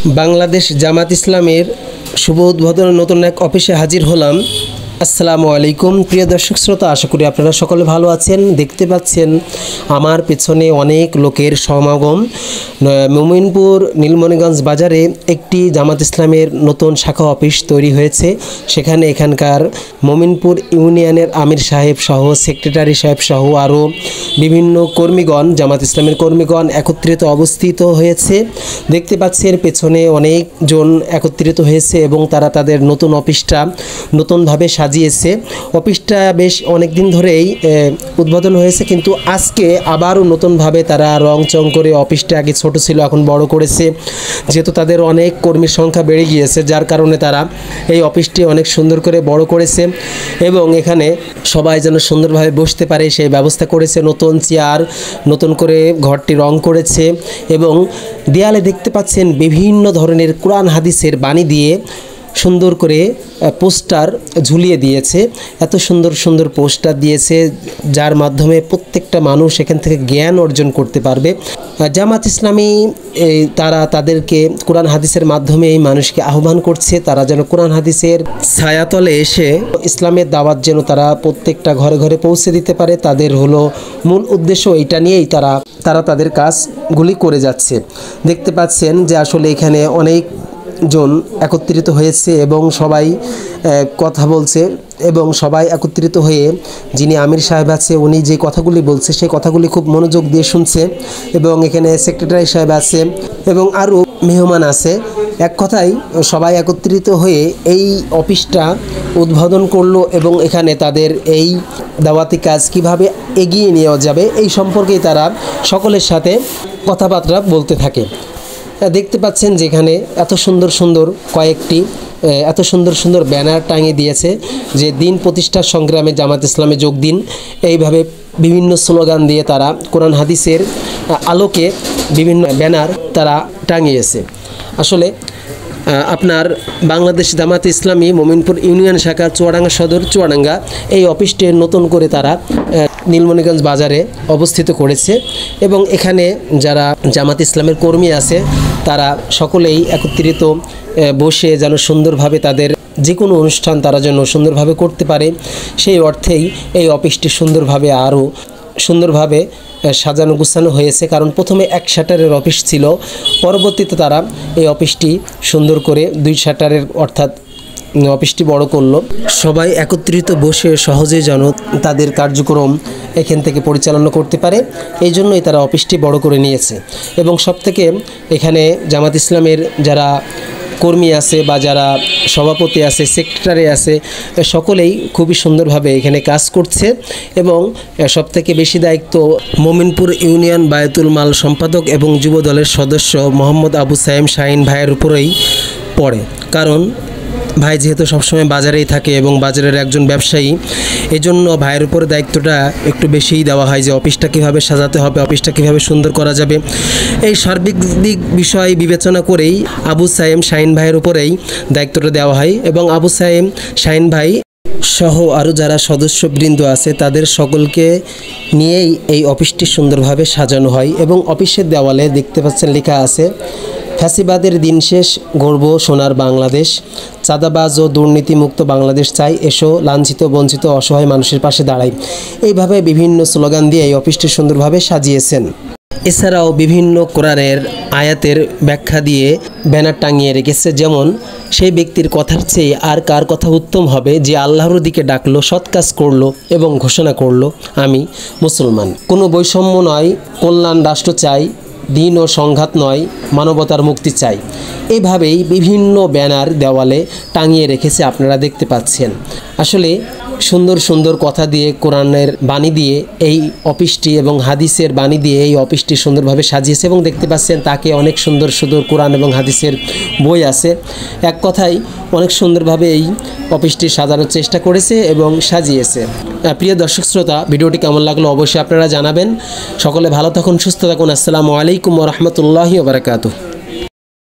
বাংলাদেশ জামাত ইসলামের শুভ উদ্বোধনের নতুন এক অফিসে হাজির হলাম। আসসালামু আলাইকুম প্রিয় দর্শক শ্রোতা, আশা করি আপনারা সকলে ভালো আছেন। দেখতে পাচ্ছেন আমার পেছনে অনেক লোকের সমাগম। মোমিনপুর নীলমণিগঞ্জ বাজারে একটি জামাত ইসলামের নতুন শাখা অফিস তৈরি হয়েছে। সেখানে এখানকার মোমিনপুর ইউনিয়নের আমির সাহেব সহ সেক্রেটারি সাহেব সহ আরও বিভিন্ন কর্মীগণ, জামাত ইসলামের কর্মীগণ একত্রিত অবস্থিত হয়েছে। দেখতে পাচ্ছেন পেছনে অনেকজন একত্রিত হয়েছে এবং তারা তাদের নতুন অফিসটা নতুনভাবে সাজিয়েছে। অফিসটা বেশ অনেক দিন ধরেই উদ্বোধন হয়েছে, কিন্তু আজকে আবারও নতুনভাবে তারা রং চং করে অফিসটা আগে ছোট ছিল এখন বড় করেছে। যেহেতু তাদের অনেক কর্মীর সংখ্যা বেড়ে গিয়েছে, যার কারণে তারা এই অফিসটি অনেক সুন্দর করে বড় করেছে এবং এখানে সবাই যেন সুন্দরভাবে বসতে পারে সেই ব্যবস্থা করেছে। নতুন চেয়ার, নতুন করে ঘরটি রং করেছে এবং দেয়ালে দেখতে পাচ্ছেন বিভিন্ন ধরনের কোরআন হাদিসের বাণী দিয়ে সুন্দর করে পোস্টার ঝুলিয়ে দিয়েছে। এত সুন্দর সুন্দর পোস্টার দিয়েছে যার মাধ্যমে প্রত্যেকটা মানুষ এখান থেকে জ্ঞান অর্জন করতে পারবে। জামাত ইসলামী তারা তাদেরকে কোরআন হাদিসের মাধ্যমে এই মানুষকে আহ্বান করছে, তারা যেন কোরআন হাদিসের ছায়াতলে এসে ইসলামের দাওয়াত যেন তারা প্রত্যেকটা ঘরে ঘরে পৌঁছে দিতে পারে। তাদের হলো মূল উদ্দেশ্য, এইটা নিয়েই তারা তাদের কাজগুলি করে যাচ্ছে। দেখতে পাচ্ছেন যে আসলে এখানে অনেক জন একত্রিত হয়েছে এবং সবাই কথা বলছে এবং সবাই একত্রিত হয়ে যিনি আমির সাহেব আছে উনি যে কথাগুলি বলছে সেই কথাগুলি খুব মনোযোগ দিয়ে শুনছে এবং এখানে সেক্রেটারি সাহেব আছে এবং আরও মেহমান আছে। এক কথায় সবাই একত্রিত হয়ে এই অফিসটা উদ্বোধন করলো এবং এখানে তাদের এই দাওয়াতি কাজ কিভাবে এগিয়ে নেওয়া যাবে এই সম্পর্কেই তারা সকলের সাথে কথাবার্তা বলতে থাকে। দেখতে পাচ্ছেন যেখানে এত সুন্দর সুন্দর কয়েকটি এত সুন্দর সুন্দর ব্যানার টাঙিয়ে দিয়েছে যে দিন প্রতিষ্ঠার সংগ্রামে জামাত ইসলামে যোগ দিন। এইভাবে বিভিন্ন স্লোগান দিয়ে তারা কোরআন হাদিসের আলোকে বিভিন্ন ব্যানার তারা টাঙিয়েছে। আসলে আপনার বাংলাদেশ জামাত ইসলামী মোমিনপুর ইউনিয়ন শাখা চুয়াডাঙ্গা সদর চুয়াডাঙ্গা এই অফিসটি নতুন করে তারা নীলমণিগঞ্জ বাজারে অবস্থিত করেছে এবং এখানে যারা জামাত ইসলামের কর্মী আছে তারা সকলেই একত্রিত বসে যেন সুন্দরভাবে তাদের যে কোনো অনুষ্ঠান তারা যেন সুন্দরভাবে করতে পারে সেই অর্থেই এই অফিসটি সুন্দরভাবে আরও সুন্দরভাবে সাজানো গুছানো হয়েছে। কারণ প্রথমে এক শাটারের অফিস ছিল, পরবর্তীতে তারা এই অফিসটি সুন্দর করে 2 শাটারের অর্থাৎ অফিসটি বড় করলো। সবাই একত্রিত বসে সহজে যেন তাদের কার্যক্রম এখান থেকে পরিচালনা করতে পারে এই জন্যই তারা অফিসটি বড় করে নিয়েছে এবং সবথেকে এখানে জামাত ইসলামের যারা কর্মী আছে বা যারা সভাপতি আছে, সেক্রেটারি আছে, সকলেই খুবই সুন্দরভাবে এখানে কাজ করছে এবং সবথেকে বেশি দায়িত্ব মোমিনপুর ইউনিয়ন বায়তুল মাল সম্পাদক এবং যুব দলের সদস্য মোহাম্মদ আবু সাইম শাহিন ভাইয়ের উপরেই পড়ে। কারণ ভাই যেহেতু সবসময় বাজারেই থাকে এবং বাজারের একজন ব্যবসায়ী, এজন্য ভাইয়ের উপরে দায়িত্বটা একটু বেশিই দেওয়া হয় যে অফিসটা কীভাবে সাজাতে হবে, অফিসটা কীভাবে সুন্দর করা যাবে। এই সার্বিক দিক বিষয় বিবেচনা করেই আবু সাইম শাহিন ভাইয়ের উপরেই দায়িত্বটা দেওয়া হয় এবং আবু সাইম শাহিন ভাই সহ আরও যারা সদস্যবৃন্দ আছে তাদের সকলকে নিয়েই এই অফিসটি সুন্দরভাবে সাজানো হয় এবং অফিসের দেওয়ালে দেখতে পাচ্ছেন লেখা আছে, ফ্যাসিবাদের দিন শেষ, গর্ব সোনার বাংলাদেশ, চাঁদাবাজ ও দুর্নীতিমুক্ত বাংলাদেশ চাই, এসো লাঞ্ছিত বঞ্চিত অসহায় মানুষের পাশে দাঁড়াই। এইভাবে বিভিন্ন স্লোগান দিয়ে এই অফিসটি সুন্দরভাবে সাজিয়েছেন। এছাড়াও বিভিন্ন কোরআনের আয়াতের ব্যাখ্যা দিয়ে ব্যানার টাঙিয়ে রেখেছে, যেমন সেই ব্যক্তির কথার চেয়ে আর কার কথা উত্তম হবে যে আল্লাহর দিকে ডাকলো, সৎ কাজ করলো এবং ঘোষণা করলো আমি মুসলমান। কোনো বৈষম্য নয়, কল্যাণ রাষ্ট্র চাই, দিন ও সংঘাত নয়, মানবতার মুক্তি চাই। এইভাবেই বিভিন্ন ব্যানার দেওয়ালে টাঙিয়ে রেখেছে, আপনারা দেখতে পাচ্ছেন। আসলে সুন্দর সুন্দর কথা দিয়ে কোরআনের বাণী দিয়ে এই অফিসটি এবং হাদিসের বাণী দিয়ে এই অফিসটি সুন্দরভাবে সাজিয়েছে এবং দেখতে পাচ্ছেন তাকে অনেক সুন্দর সুন্দর কোরআন এবং হাদিসের বই আছে। এক কথায় অনেক সুন্দরভাবে এই অফিসটি সাজানোর চেষ্টা করেছে এবং সাজিয়েছে। প্রিয় দর্শক শ্রোতা, ভিডিওটি কেমন লাগলো অবশ্যই আপনারা জানাবেন। সকলে ভালো থাকুন, সুস্থ থাকুন। আসসালামু আলাইকুম ওয়া রাহমাতুল্লাহি ওয়া বারাকাতুহু।